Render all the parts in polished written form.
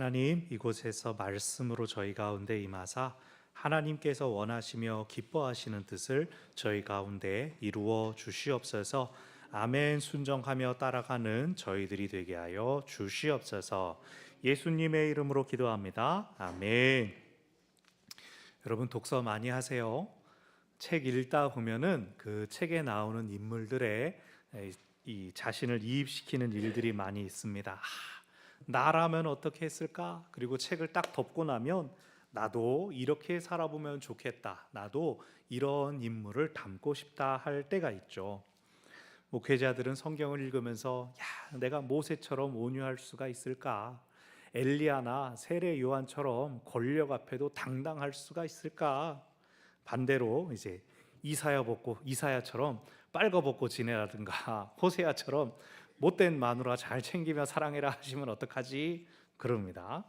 하나님, 이곳에서 말씀으로 저희 가운데 임하사 하나님께서 원하시며 기뻐하시는 뜻을 저희 가운데 이루어 주시옵소서. 아멘. 순종하며 따라가는 저희들이 되게 하여 주시옵소서. 예수님의 이름으로 기도합니다. 아멘. 여러분, 독서 많이 하세요. 책 읽다 보면은 그 책에 나오는 인물들의 이 자신을 이입시키는 일들이 많이 있습니다. 나라면 어떻게 했을까? 그리고 책을 딱 덮고 나면 나도 이렇게 살아보면 좋겠다. 나도 이런 인물을 닮고 싶다 할 때가 있죠. 목회자들은 성경을 읽으면서 내가 모세처럼 온유할 수가 있을까? 엘리야나 세례 요한처럼 권력 앞에도 당당할 수가 있을까? 반대로 이제 이사야처럼 빨가벗고 지내라든가 호세아처럼 못된 마누라 잘 챙기며 사랑해라 하시면 어떡하지? 그럽니다.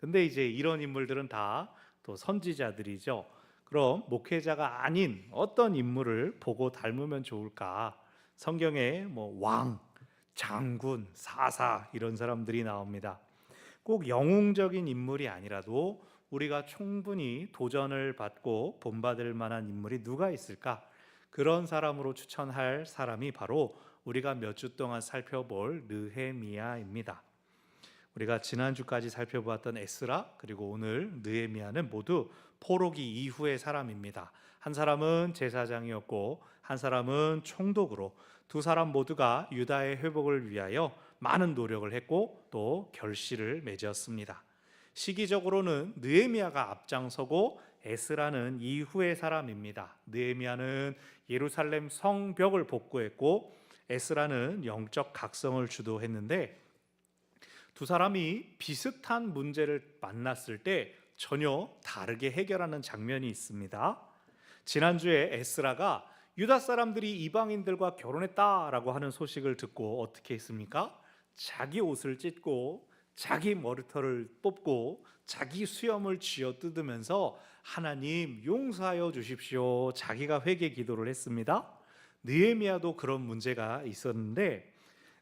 근데 이제 이런 인물들은 다 또 선지자들이죠. 그럼 목회자가 아닌 어떤 인물을 보고 닮으면 좋을까? 성경에 왕, 장군, 사사 이런 사람들이 나옵니다. 꼭 영웅적인 인물이 아니라도 우리가 충분히 도전을 받고 본받을 만한 인물이 누가 있을까? 그런 사람으로 추천할 사람이 바로 우리가 몇 주 동안 살펴볼 느헤미야입니다. 우리가 지난주까지 살펴보았던 에스라 그리고 오늘 느헤미야는 모두 포로기 이후의 사람입니다. 한 사람은 제사장이었고 한 사람은 총독으로, 두 사람 모두가 유다의 회복을 위하여 많은 노력을 했고 또 결실을 맺었습니다. 시기적으로는 느헤미야가 앞장서고 에스라는 이후의 사람입니다. 느헤미야는 예루살렘 성벽을 복구했고 에스라는 영적 각성을 주도했는데 두 사람이 비슷한 문제를 만났을 때 전혀 다르게 해결하는 장면이 있습니다. 지난주에 에스라가 유다 사람들이 이방인들과 결혼했다라고 하는 소식을 듣고 어떻게 했습니까? 자기 옷을 찢고 자기 머리털을 뽑고 자기 수염을 쥐어뜯으면서 하나님 용서하여 주십시오. 자기가 회개 기도를 했습니다. 느헤미야도 그런 문제가 있었는데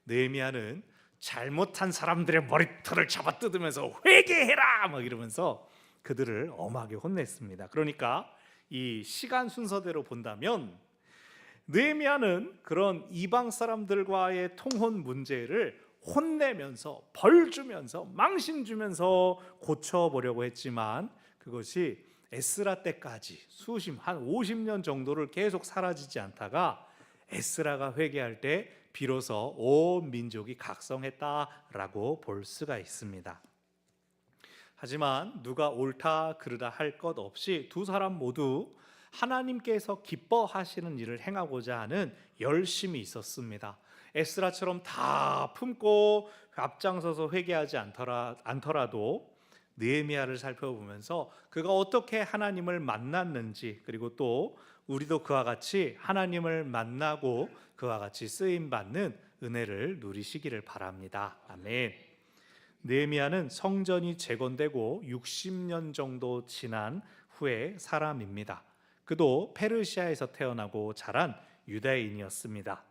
느헤미야는 잘못한 사람들의 머리털을 잡아 뜯으면서 회개해라 막 이러면서 그들을 엄하게 혼냈습니다. 그러니까 이 시간 순서대로 본다면 느헤미야는 그런 이방 사람들과의 통혼 문제를 혼내면서 벌 주면서 망신 주면서 고쳐보려고 했지만 그것이 에스라 때까지 한 50년 정도를 계속 사라지지 않다가 에스라가 회개할 때 비로소 온 민족이 각성했다라고 볼 수가 있습니다. 하지만 누가 옳다 그르다 할 것 없이 두 사람 모두 하나님께서 기뻐하시는 일을 행하고자 하는 열심이 있었습니다. 에스라처럼 다 품고 앞장서서 회개하지 않더라도 느헤미야를 살펴보면서 그가 어떻게 하나님을 만났는지, 그리고 또 우리도 그와 같이 하나님을 만나고 그와 같이 쓰임 받는 은혜를 누리시기를 바랍니다. 아멘. 느헤미야는 성전이 재건되고 60년 정도 지난 후의 사람입니다. 그도 페르시아에서 태어나고 자란 유대인이었습니다.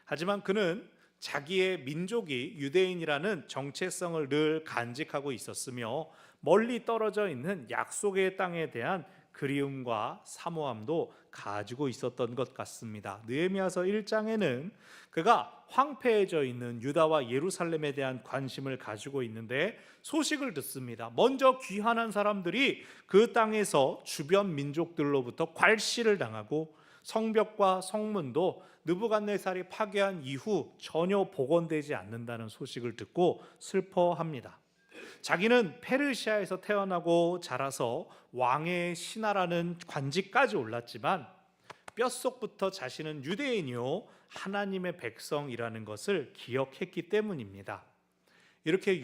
하지만 그는 자기의 민족이 유대인이라는 정체성을 늘 간직하고 있었으며 멀리 떨어져 있는 약속의 땅에 대한 그리움과 사모함도 가지고 있었던 것 같습니다. 느헤미야서 1장에는 그가 황폐해져 있는 유다와 예루살렘에 대한 관심을 가지고 있는데 소식을 듣습니다. 먼저 귀환한 사람들이 그 땅에서 주변 민족들로부터 괄시를 당하고 성벽과 성문도 느부갓네살이 파괴한 이후 전혀 복원되지 않는다는 소식을 듣고 슬퍼합니다. 자기는 페르시아에서 태어나고 자라서 왕의 신하라는 관직까지 올랐지만 뼛속부터 자신은 유대인이요 하나님의 백성이라는 것을 기억했기 때문입니다. 이렇게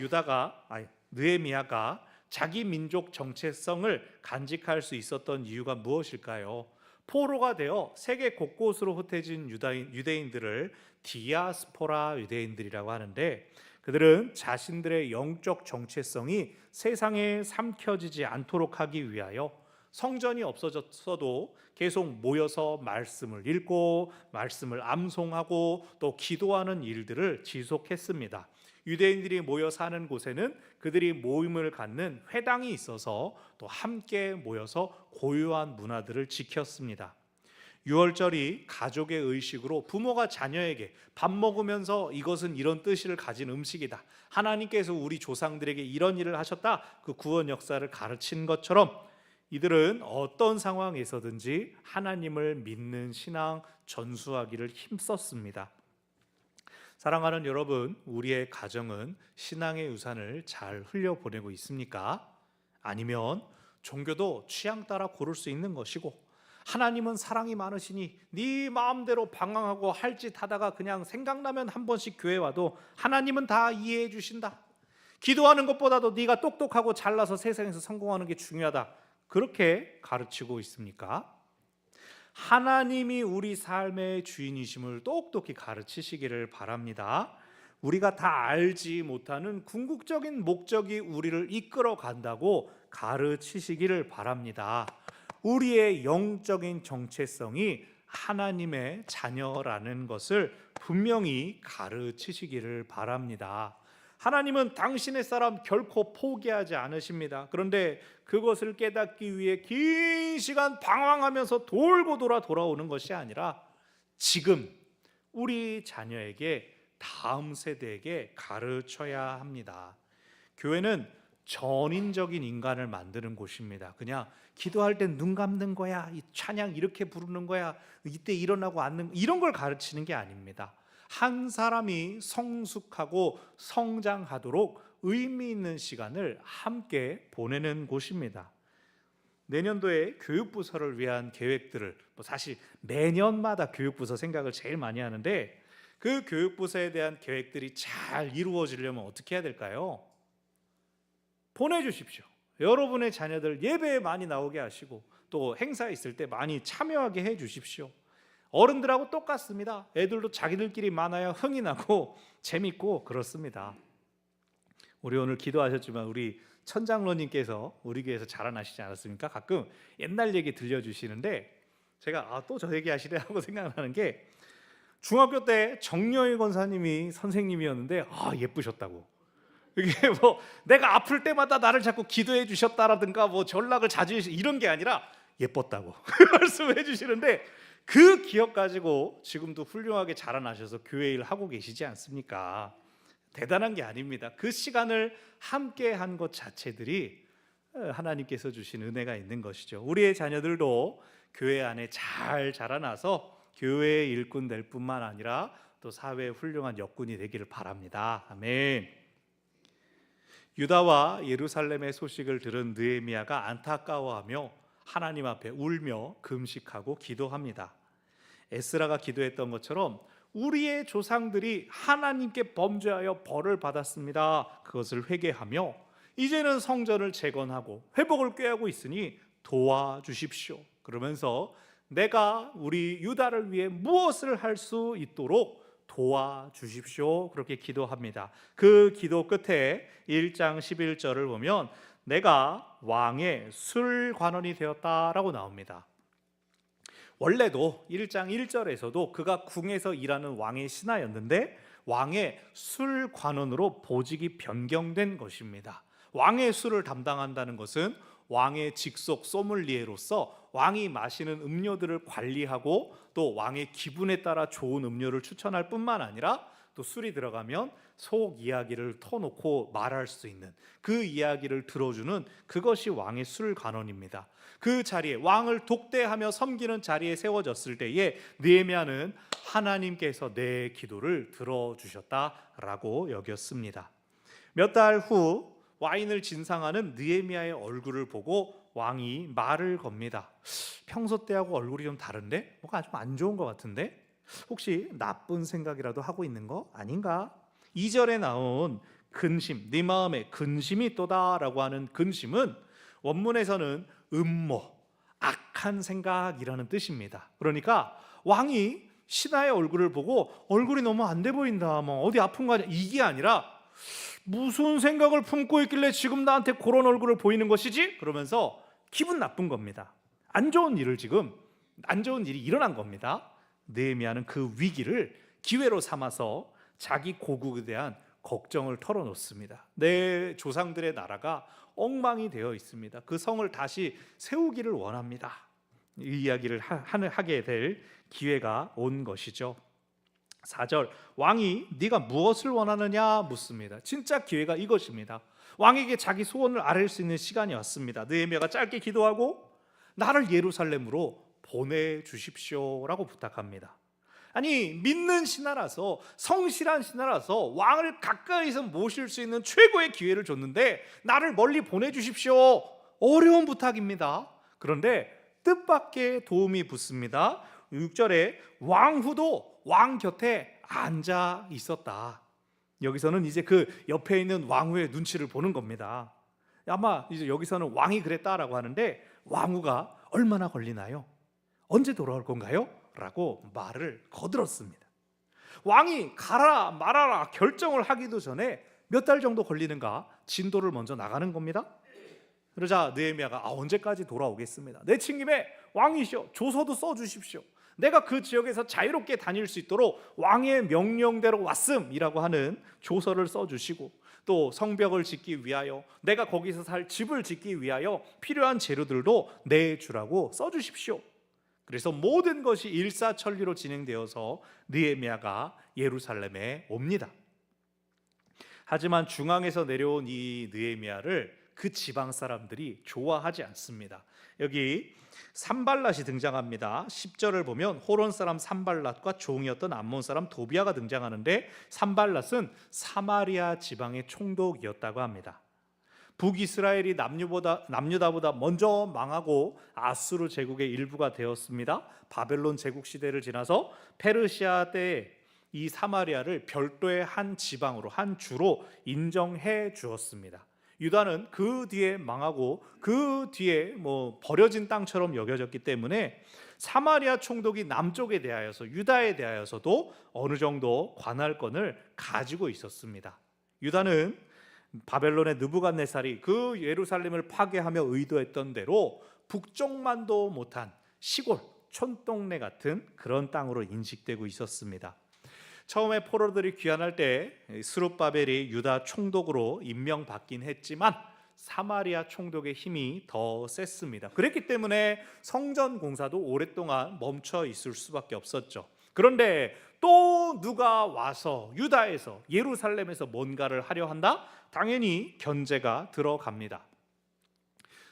느헤미야가 자기 민족 정체성을 간직할 수 있었던 이유가 무엇일까요? 포로가 되어 세계 곳곳으로 흩어진 유대인들을 디아스포라 유대인들이라고 하는데 그들은 자신들의 영적 정체성이 세상에 삼켜지지 않도록 하기 위하여 성전이 없어졌어도 계속 모여서 말씀을 읽고 말씀을 암송하고 또 기도하는 일들을 지속했습니다. 유대인들이 모여 사는 곳에는 그들이 모임을 갖는 회당이 있어서 또 함께 모여서 고유한 문화들을 지켰습니다. 유월절이 가족의 의식으로 부모가 자녀에게 밥 먹으면서 이것은 이런 뜻을 가진 음식이다, 하나님께서 우리 조상들에게 이런 일을 하셨다, 그 구원 역사를 가르친 것처럼 이들은 어떤 상황에서든지 하나님을 믿는 신앙 전수하기를 힘썼습니다. 사랑하는 여러분, 우리의 가정은 신앙의 유산을 잘 흘려보내고 있습니까? 아니면 종교도 취향 따라 고를 수 있는 것이고, 하나님은 사랑이 많으시니 네 마음대로 방황하고 할 짓 하다가 그냥 생각나면 한 번씩 교회 와도 하나님은 다 이해해 주신다, 기도하는 것보다도 네가 똑똑하고 잘나서 세상에서 성공하는 게 중요하다, 그렇게 가르치고 있습니까? 하나님이 우리 삶의 주인이심을 똑똑히 가르치시기를 바랍니다. 우리가 다 알지 못하는 궁극적인 목적이 우리를 이끌어 간다고 가르치시기를 바랍니다. 우리의 영적인 정체성이 하나님의 자녀라는 것을 분명히 가르치시기를 바랍니다. 하나님은 당신의 사람 결코 포기하지 않으십니다. 그런데 그것을 깨닫기 위해 긴 시간 방황하면서 돌고 돌아오는 것이 아니라 지금 우리 자녀에게, 다음 세대에게 가르쳐야 합니다. 교회는 전인적인 인간을 만드는 곳입니다. 그냥 기도할 땐 눈 감는 거야, 이 찬양 이렇게 부르는 거야, 이때 일어나고 앉는, 이런 걸 가르치는 게 아닙니다. 한 사람이 성숙하고 성장하도록 의미 있는 시간을 함께 보내는 곳입니다. 내년도에 교육부서를 위한 계획들을, 사실 매년마다 교육부서 생각을 제일 많이 하는데, 그 교육부서에 대한 계획들이 잘 이루어지려면 어떻게 해야 될까요? 보내주십시오. 여러분의 자녀들 예배에 많이 나오게 하시고 또 행사 있을 때 많이 참여하게 해 주십시오. 어른들하고 똑같습니다. 애들도 자기들끼리 많아야 흥이 나고 재밌고 그렇습니다. 우리 오늘 기도하셨지만 우리 천장로님께서 우리 교회에서 자라나시지 않았습니까? 가끔 옛날 얘기 들려주시는데 제가 또 저 얘기 하시네 하고 생각나는 게, 중학교 때 정여희 권사님이 선생님이었는데 예쁘셨다고. 이게 내가 아플 때마다 나를 자꾸 기도해 주셨다라든가 전락을 자주 이런 게 아니라 예뻤다고 말씀해 주시는데, 그 기억 가지고 지금도 훌륭하게 자라나셔서 교회 일 하고 계시지 않습니까? 대단한 게 아닙니다. 그 시간을 함께 한 것 자체들이 하나님께서 주신 은혜가 있는 것이죠. 우리의 자녀들도 교회 안에 잘 자라나서 교회의 일꾼 될 뿐만 아니라 또 사회의 훌륭한 역군이 되기를 바랍니다. 아멘. 유다와 예루살렘의 소식을 들은 느헤미야가 안타까워하며 하나님 앞에 울며 금식하고 기도합니다. 에스라가 기도했던 것처럼 우리의 조상들이 하나님께 범죄하여 벌을 받았습니다. 그것을 회개하며 이제는 성전을 재건하고 회복을 꾀하고 있으니 도와주십시오. 그러면서 내가 우리 유다를 위해 무엇을 할 수 있도록 도와주십시오. 그렇게 기도합니다. 그 기도 끝에 1장 11절을 보면 내가 왕의 술관원이 되었다라고 나옵니다. 원래도 1장 1절에서도 그가 궁에서 일하는 왕의 신하였는데 왕의 술관원으로 보직이 변경된 것입니다. 왕의 술을 담당한다는 것은 왕의 직속 소믈리에로서 왕이 마시는 음료들을 관리하고 또 왕의 기분에 따라 좋은 음료를 추천할 뿐만 아니라 또 술이 들어가면 속 이야기를 터놓고 말할 수 있는, 그 이야기를 들어주는, 그것이 왕의 술관원입니다. 그 자리에 왕을 독대하며 섬기는 자리에 세워졌을 때에 느헤미야는 하나님께서 내 기도를 들어주셨다라고 여겼습니다. 몇 달 후 와인을 진상하는 느헤미야의 얼굴을 보고 왕이 말을 겁니다. 평소 때하고 얼굴이 좀 다른데? 뭐가 좀 안 좋은 것 같은데? 혹시 나쁜 생각이라도 하고 있는 거 아닌가? 2절에 나온 근심, 네 마음에 근심이 또다라고 하는 근심은 원문에서는 음모, 악한 생각이라는 뜻입니다. 그러니까 왕이 신하의 얼굴을 보고 얼굴이 너무 안 돼 보인다, 어디 아픈 거 아니야, 이게 아니라 무슨 생각을 품고 있길래 지금 나한테 그런 얼굴을 보이는 것이지? 그러면서 기분 나쁜 겁니다. 안 좋은 일이 일어난 겁니다. 느헤미야는 그 위기를 기회로 삼아서 자기 고국에 대한 걱정을 털어놓습니다. 내 조상들의 나라가 엉망이 되어 있습니다. 그 성을 다시 세우기를 원합니다. 이 이야기를 하게 될 기회가 온 것이죠. 4절, 왕이 네가 무엇을 원하느냐 묻습니다. 진짜 기회가 이것입니다. 왕에게 자기 소원을 아뢰 수 있는 시간이 왔습니다. 느헤미야가 짧게 기도하고 나를 예루살렘으로 보내주십시오라고 부탁합니다. 아니, 믿는 신하라서, 성실한 신하라서 왕을 가까이서 모실 수 있는 최고의 기회를 줬는데 나를 멀리 보내주십시오. 어려운 부탁입니다. 그런데 뜻밖의 도움이 붙습니다. 6절에 왕후도 왕 곁에 앉아 있었다. 여기서는 이제 그 옆에 있는 왕후의 눈치를 보는 겁니다. 아마 이제 여기서는 왕이 그랬다라고 하는데 왕후가 얼마나 걸리나요? 언제 돌아올 건가요? 라고 말을 거들었습니다. 왕이 가라 말아라 결정을 하기도 전에 몇 달 정도 걸리는가 진도를 먼저 나가는 겁니다. 그러자 느헤미야가 언제까지 돌아오겠습니다. 내친 김에 왕이시여 조서도 써주십시오. 내가 그 지역에서 자유롭게 다닐 수 있도록 왕의 명령대로 왔음이라고 하는 조서를 써주시고 또 성벽을 짓기 위하여 내가 거기서 살 집을 짓기 위하여 필요한 재료들도 내주라고 써주십시오. 그래서 모든 것이 일사천리로 진행되어서 느헤미야가 예루살렘에 옵니다. 하지만 중앙에서 내려온 이 느헤미야를 그 지방 사람들이 좋아하지 않습니다. 여기 산발랏이 등장합니다. 10절을 보면 호론 사람 산발랏과 종이었던 암몬 사람 도비아가 등장하는데 산발랏은 사마리아 지방의 총독이었다고 합니다. 북이스라엘이 남유다보다 먼저 망하고 아수르 제국의 일부가 되었습니다. 바벨론 제국 시대를 지나서 페르시아 때에 이 사마리아를 별도의 한 지방으로, 한 주로 인정해 주었습니다. 유다는 그 뒤에 망하고 그 뒤에 버려진 땅처럼 여겨졌기 때문에 사마리아 총독이 남쪽에 대하여서, 유다에 대하여서도 어느 정도 관할권을 가지고 있었습니다. 유다는 바벨론의 느부갓네살이 그 예루살렘을 파괴하며 의도했던 대로 북쪽만도 못한 시골 촌동네 같은 그런 땅으로 인식되고 있었습니다. 처음에 포로들이 귀환할 때 스룹바벨이 유다 총독으로 임명받긴 했지만 사마리아 총독의 힘이 더 셌습니다. 그랬기 때문에 성전 공사도 오랫동안 멈춰 있을 수밖에 없었죠. 그런데 또 누가 와서 유다에서, 예루살렘에서 뭔가를 하려 한다? 당연히 견제가 들어갑니다.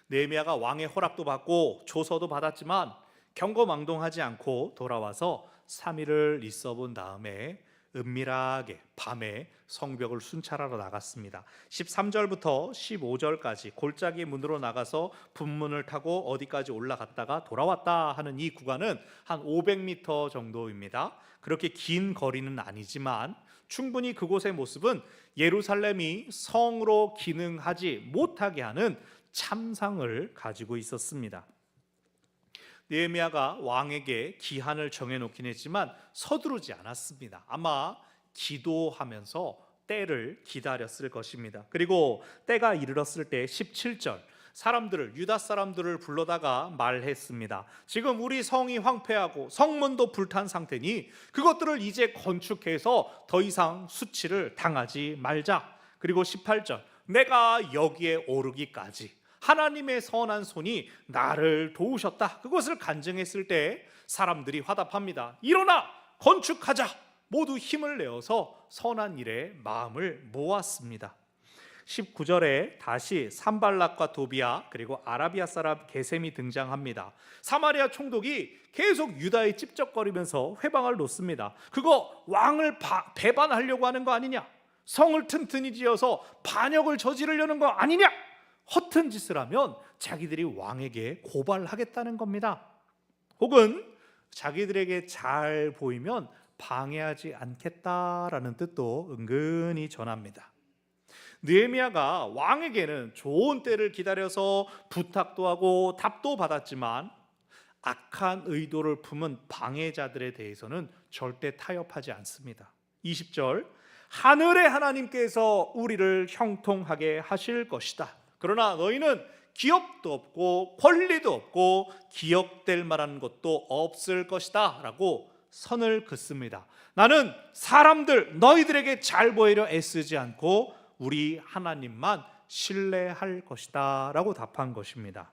느헤미야가 왕의 허락도 받고 조서도 받았지만 경거망동하지 않고 돌아와서 3일을 있어 본 다음에 은밀하게 밤에 성벽을 순찰하러 나갔습니다. 13절부터 15절까지 골짜기 문으로 나가서 분문을 타고 어디까지 올라갔다가 돌아왔다 하는 이 구간은 한 500m 정도입니다. 그렇게 긴 거리는 아니지만 충분히 그곳의 모습은 예루살렘이 성으로 기능하지 못하게 하는 참상을 가지고 있었습니다. 느헤미야가 왕에게 기한을 정해놓긴 했지만 서두르지 않았습니다. 아마 기도하면서 때를 기다렸을 것입니다. 그리고 때가 이르렀을 때 17절 유다 사람들을 불러다가 말했습니다. 지금 우리 성이 황폐하고 성문도 불탄 상태니 그것들을 이제 건축해서 더 이상 수치를 당하지 말자. 그리고 18절 내가 여기에 오르기까지 하나님의 선한 손이 나를 도우셨다. 그것을 간증했을 때 사람들이 화답합니다. 일어나 건축하자. 모두 힘을 내어서 선한 일에 마음을 모았습니다. 19절에 다시 산발랏과 도비아 그리고 아라비아 사람 게셈이 등장합니다. 사마리아 총독이 계속 유다에 찝쩍거리면서 회방을 놓습니다. 그거 왕을 배반하려고 하는 거 아니냐? 성을 튼튼히 지어서 반역을 저지르려는 거 아니냐? 허튼 짓을 하면 자기들이 왕에게 고발하겠다는 겁니다. 혹은 자기들에게 잘 보이면 방해하지 않겠다라는 뜻도 은근히 전합니다. 느헤미야가 왕에게는 좋은 때를 기다려서 부탁도 하고 답도 받았지만 악한 의도를 품은 방해자들에 대해서는 절대 타협하지 않습니다. 20절 하늘의 하나님께서 우리를 형통하게 하실 것이다. 그러나 너희는 기업도 없고 권리도 없고 기억될 만한 것도 없을 것이다 라고 선을 긋습니다. 나는 사람들, 너희들에게 잘 보이려 애쓰지 않고 우리 하나님만 신뢰할 것이다 라고 답한 것입니다.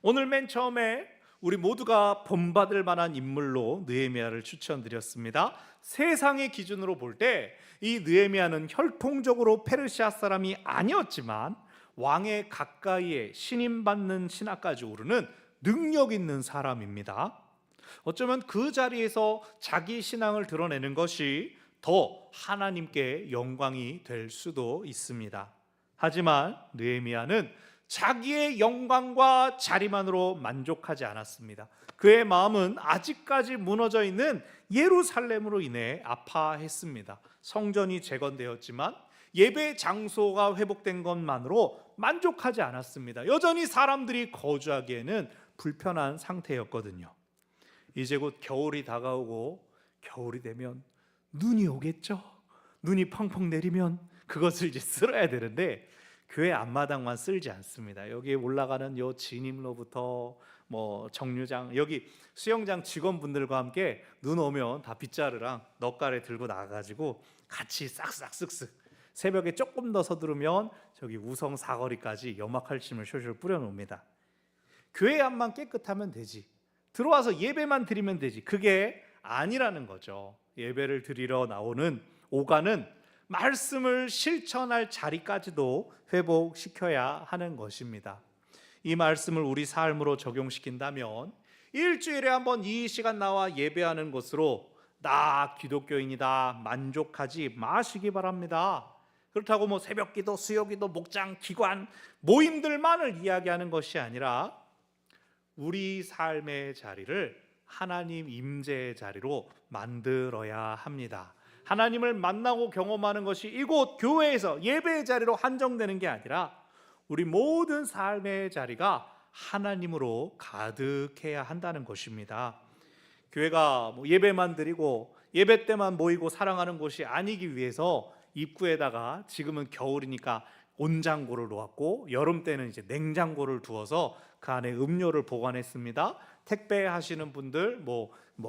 오늘 맨 처음에 우리 모두가 본받을 만한 인물로 느헤미야를 추천드렸습니다. 세상의 기준으로 볼 때 이 느헤미야는 혈통적으로 페르시아 사람이 아니었지만 왕의 가까이에 신임받는 신하까지 오르는 능력 있는 사람입니다. 어쩌면 그 자리에서 자기 신앙을 드러내는 것이 더 하나님께 영광이 될 수도 있습니다. 하지만 느헤미야는 자기의 영광과 자리만으로 만족하지 않았습니다. 그의 마음은 아직까지 무너져 있는 예루살렘으로 인해 아파했습니다. 성전이 재건되었지만 예배 장소가 회복된 것만으로 만족하지 않았습니다. 여전히 사람들이 거주하기에는 불편한 상태였거든요. 이제 곧 겨울이 다가오고 겨울이 되면 눈이 오겠죠. 눈이 펑펑 내리면 그것을 이제 쓸어야 되는데 교회 앞마당만 쓸지 않습니다. 여기에 올라가는 요 진입로부터 정류장, 여기 수영장 직원분들과 함께 눈 오면 다 빗자루랑 넉가래 들고 나가가지고 같이 싹싹 쓱쓱 새벽에 조금 더 서두르면 저기 우성 사거리까지 염화칼슘을 쇼쇼 뿌려놓습니다. 교회 앞만 깨끗하면 되지, 들어와서 예배만 드리면 되지, 그게 아니라는 거죠. 예배를 드리러 나오는 오가는 말씀을 실천할 자리까지도 회복시켜야 하는 것입니다. 이 말씀을 우리 삶으로 적용시킨다면 일주일에 한번 이 시간 나와 예배하는 것으로 나 기독교인이다 만족하지 마시기 바랍니다. 그렇다고 새벽기도, 수요기도, 목장, 기관, 모임들만을 이야기하는 것이 아니라 우리 삶의 자리를 하나님 임재의 자리로 만들어야 합니다. 하나님을 만나고 경험하는 것이 이곳 교회에서 예배의 자리로 한정되는 게 아니라 우리 모든 삶의 자리가 하나님으로 가득해야 한다는 것입니다. 교회가 예배만 드리고 예배 때만 모이고 사랑하는 곳이 아니기 위해서 입구에다가 지금은 겨울이니까 온장고를 놓았고 여름 때는 이제 냉장고를 두어서 그 안에 음료를 보관했습니다. 택배 하시는 분들,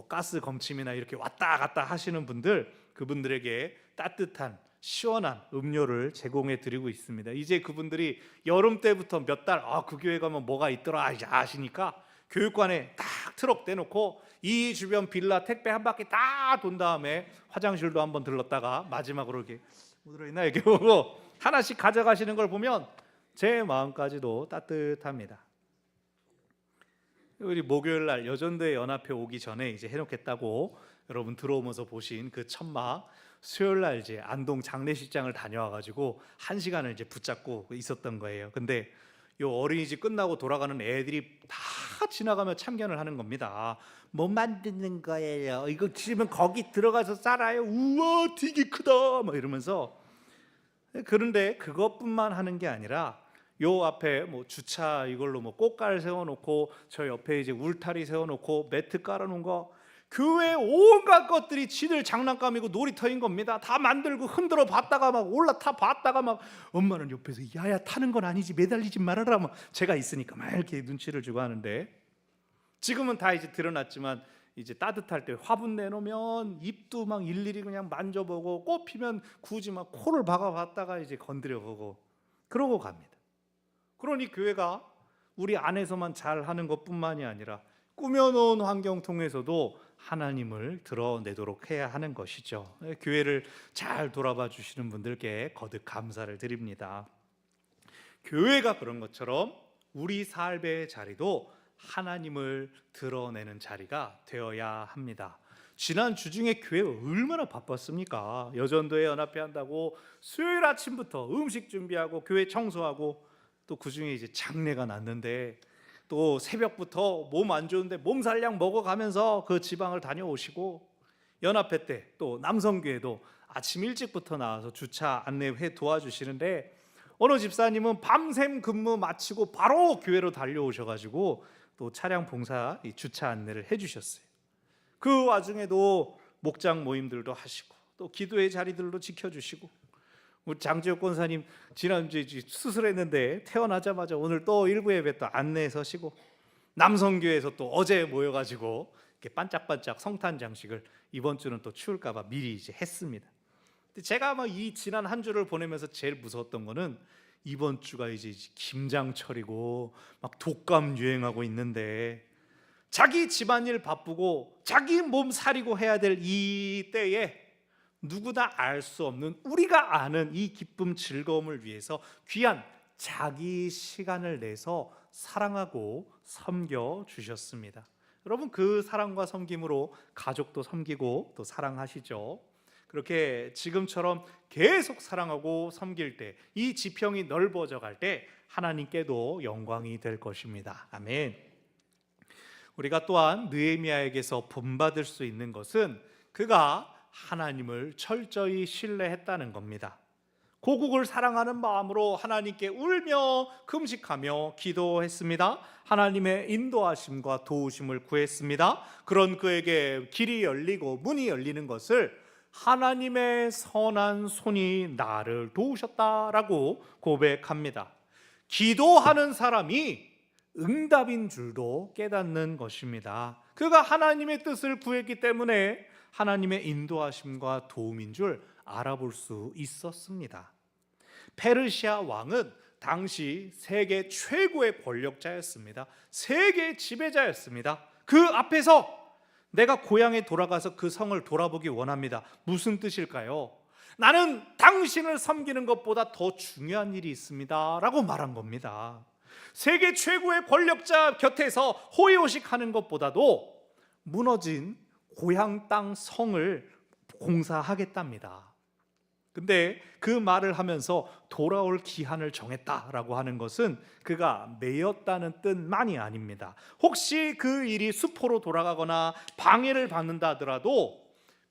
가스 검침이나 이렇게 왔다 갔다 하시는 분들, 그분들에게 따뜻한 시원한 음료를 제공해 드리고 있습니다. 이제 그분들이 여름 때부터 몇 달 그 교회 가면 뭐가 있더라 이제 아시니까 교육관에 딱 트럭 떼놓고 이 주변 빌라 택배 한 바퀴 다 돈 다음에 화장실도 한번 들렀다가 마지막으로 이렇게 뭐 들어있나 이렇게 보고 하나씩 가져가시는 걸 보면 제 마음까지도 따뜻합니다. 우리 목요일 날 여전도의 연합회 오기 전에 이제 해놓겠다고 여러분 들어오면서 보신 그 천막, 수요일 날 이제 안동 장례식장을 다녀와가지고 1시간을 이제 붙잡고 있었던 거예요. 근데 요 어린이집 끝나고 돌아가는 애들이 다 지나가며 참견을 하는 겁니다. 뭐 만드는 거예요? 이거 지금 거기 들어가서 살아요? 우와 되게 크다 막 이러면서. 그런데 그것뿐만 하는 게 아니라 요 앞에 주차 이걸로 꽃갈 세워놓고 저 옆에 이제 울타리 세워놓고 매트 깔아놓은 거, 교회 온갖 것들이 지들 장난감이고 놀이터인 겁니다. 다 만들고 흔들어 봤다가 막 올라타 봤다가 막 엄마는 옆에서 야야 타는 건 아니지 매달리지 말아라 막 제가 있으니까 막 이렇게 눈치를 주고 하는데, 지금은 다 이제 드러났지만 이제 따뜻할 때 화분 내놓으면 입도 막 일일이 그냥 만져보고 꽃 피면 굳이 막 코를 박아봤다가 이제 건드려보고 그러고 갑니다. 그러니 교회가 우리 안에서만 잘하는 것뿐만이 아니라 꾸며놓은 환경 통해서도 하나님을 드러내도록 해야 하는 것이죠. 교회를 잘 돌아봐 주시는 분들께 거듭 감사를 드립니다. 교회가 그런 것처럼 우리 삶의 자리도 하나님을 드러내는 자리가 되어야 합니다. 지난 주 중에 교회 얼마나 바빴습니까? 여전도에 연합회 한다고 수요일 아침부터 음식 준비하고 교회 청소하고 또 그중에 이제 장례가 났는데 또 새벽부터 몸 안 좋은데 몸살약 먹어가면서 그 지방을 다녀오시고, 연합회 때 또 남성교회도 아침 일찍부터 나와서 주차 안내회 도와주시는데 어느 집사님은 밤샘 근무 마치고 바로 교회로 달려오셔가지고 또 차량 봉사 주차 안내를 해주셨어요. 그 와중에도 목장 모임들도 하시고 또 기도의 자리들도 지켜주시고, 우리 장지혁 권사님 지난주에 수술했는데 태어나자마자 오늘 또 일부 예배 또 안내에 서시고, 남성교회에서 또 어제 모여가지고 이렇게 반짝반짝 성탄 장식을 이번 주는 또 추울까봐 미리 이제 했습니다. 근데 제가 막 이 지난 한 주를 보내면서 제일 무서웠던 거는 이번 주가 이제 김장철이고 막 독감 유행하고 있는데 자기 집안일 바쁘고 자기 몸 사리고 해야 될 이 때에 누구나 알 수 없는 우리가 아는 이 기쁨 즐거움을 위해서 귀한 자기 시간을 내서 사랑하고 섬겨 주셨습니다. 여러분 그 사랑과 섬김으로 가족도 섬기고 또 사랑하시죠. 그렇게 지금처럼 계속 사랑하고 섬길 때 이 지평이 넓어져 갈 때 하나님께도 영광이 될 것입니다. 아멘. 우리가 또한 느헤미야에게서 본받을 수 있는 것은 그가 하나님을 철저히 신뢰했다는 겁니다. 고국을 사랑하는 마음으로 하나님께 울며 금식하며 기도했습니다. 하나님의 인도하심과 도우심을 구했습니다. 그런 그에게 길이 열리고 문이 열리는 것을 하나님의 선한 손이 나를 도우셨다라고 고백합니다. 기도하는 사람이 응답인 줄도 깨닫는 것입니다. 그가 하나님의 뜻을 구했기 때문에 하나님의 인도하심과 도움인 줄 알아볼 수 있었습니다. 페르시아 왕은 당시 세계 최고의 권력자였습니다. 세계 지배자였습니다. 그 앞에서 내가 고향에 돌아가서 그 성을 돌아보기 원합니다. 무슨 뜻일까요? 나는 당신을 섬기는 것보다 더 중요한 일이 있습니다 라고 말한 겁니다. 세계 최고의 권력자 곁에서 호의호식하는 것보다도 무너진 고향 땅 성을 공사하겠답니다. 근데 그 말을 하면서 돌아올 기한을 정했다라고 하는 것은 그가 매였다는 뜻만이 아닙니다. 혹시 그 일이 수포로 돌아가거나 방해를 받는다 하더라도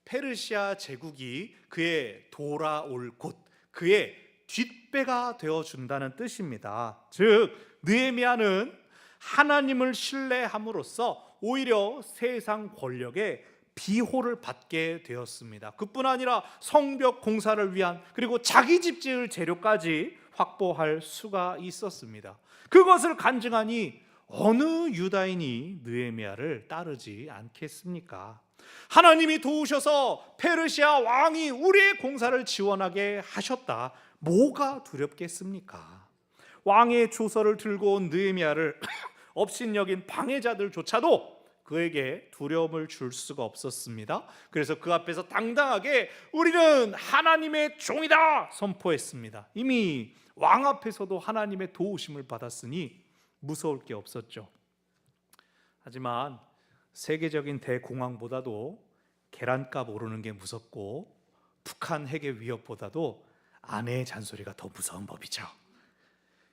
페르시아 제국이 그의 돌아올 곳, 그의 뒷배가 되어준다는 뜻입니다. 즉 느헤미야는 하나님을 신뢰함으로써 오히려 세상 권력에 비호를 받게 되었습니다. 그뿐 아니라 성벽 공사를 위한 그리고 자기 집 지을 재료까지 확보할 수가 있었습니다. 그것을 간증하니 어느 유다인이 느헤미야를 따르지 않겠습니까? 하나님이 도우셔서 페르시아 왕이 우리의 공사를 지원하게 하셨다. 뭐가 두렵겠습니까? 왕의 조서를 들고 온 느헤미야를 업신여긴 방해자들조차도 그에게 두려움을 줄 수가 없었습니다. 그래서 그 앞에서 당당하게 우리는 하나님의 종이다 선포했습니다. 이미 왕 앞에서도 하나님의 도우심을 받았으니 무서울 게 없었죠. 하지만 세계적인 대공황보다도 계란값 오르는 게 무섭고 북한 핵의 위협보다도 아내의 잔소리가 더 무서운 법이죠.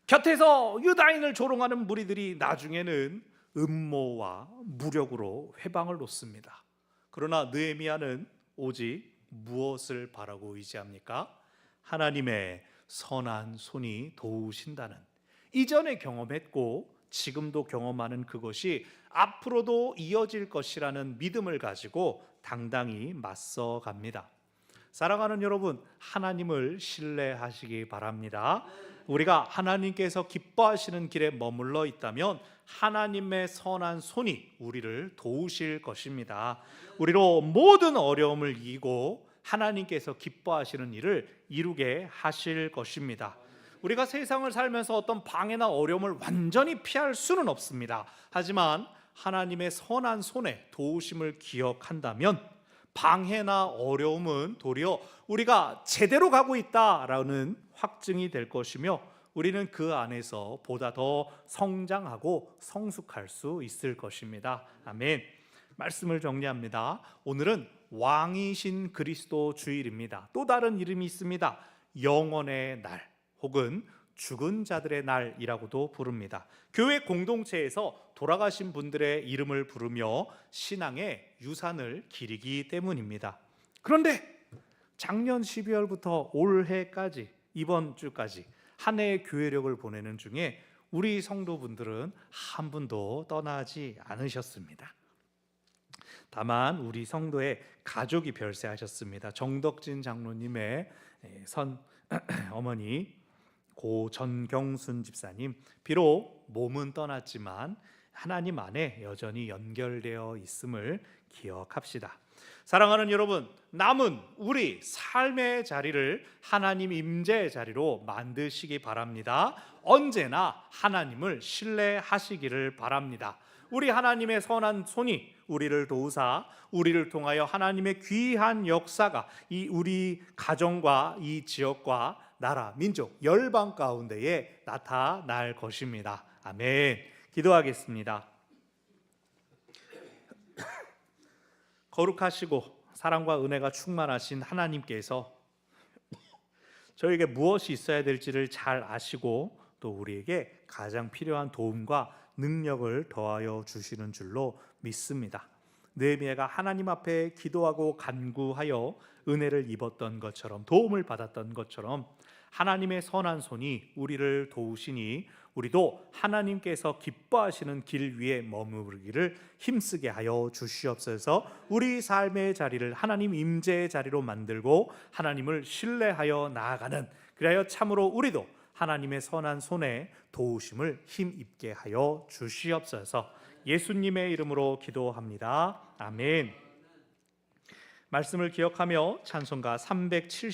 곁에서 유다인을 조롱하는 무리들이 나중에는 음모와 무력으로 회방을 놓습니다. 그러나 느헤미야는 오직 무엇을 바라고 의지합니까? 하나님의 선한 손이 도우신다는, 이전에 경험했고 지금도 경험하는 그것이 앞으로도 이어질 것이라는 믿음을 가지고 당당히 맞서 갑니다. 사랑하는 여러분, 하나님을 신뢰하시기 바랍니다. 우리가 하나님께서 기뻐하시는 길에 머물러 있다면 하나님의 선한 손이 우리를 도우실 것입니다. 우리로 모든 어려움을 이기고 하나님께서 기뻐하시는 일을 이루게 하실 것입니다. 우리가 세상을 살면서 어떤 방해나 어려움을 완전히 피할 수는 없습니다. 하지만 하나님의 선한 손에 도우심을 기억한다면 방해나 어려움은 도리어 우리가 제대로 가고 있다라는 확증이 될 것이며 우리는 그 안에서 보다 더 성장하고 성숙할 수 있을 것입니다. 아멘. 말씀을 정리합니다. 오늘은 왕이신 그리스도 주일입니다. 또 다른 이름이 있습니다. 영원의 날 혹은 죽은 자들의 날이라고도 부릅니다. 교회 공동체에서 돌아가신 분들의 이름을 부르며 신앙의 유산을 기리기 때문입니다. 그런데 작년 12월부터 올해까지 이번 주까지 한 해의 교회력을 보내는 중에 우리 성도분들은 한 분도 떠나지 않으셨습니다. 다만 우리 성도의 가족이 별세하셨습니다. 정덕진 장로님의 선 어머니 고 전경순 집사님, 비록 몸은 떠났지만 하나님 안에 여전히 연결되어 있음을 기억합시다. 사랑하는 여러분, 남은 우리 삶의 자리를 하나님 임재의 자리로 만드시기 바랍니다. 언제나 하나님을 신뢰하시기를 바랍니다. 우리 하나님의 선한 손이 우리를 도우사 우리를 통하여 하나님의 귀한 역사가 이 우리 가정과 이 지역과 나라, 민족, 열방 가운데에 나타날 것입니다. 아멘. 기도하겠습니다. 거룩하시고 사랑과 은혜가 충만하신 하나님께서 저에게 무엇이 있어야 될지를 잘 아시고 또 우리에게 가장 필요한 도움과 능력을 더하여 주시는 줄로 믿습니다. 느헤미야가 하나님 앞에 기도하고 간구하여 은혜를 입었던 것처럼, 도움을 받았던 것처럼 하나님의 선한 손이 우리를 도우시니 우리도 하나님께서 기뻐하시는 길 위에 머무르기를 힘쓰게 하여 주시옵소서. 우리 삶의 자리를 하나님 임재의 자리로 만들고 하나님을 신뢰하여 나아가는, 그래야 참으로 우리도 하나님의 선한 손에 도우심을 힘입게 하여 주시옵소서. 예수님의 이름으로 기도합니다. 아멘. 말씀을 기억하며 찬송가 370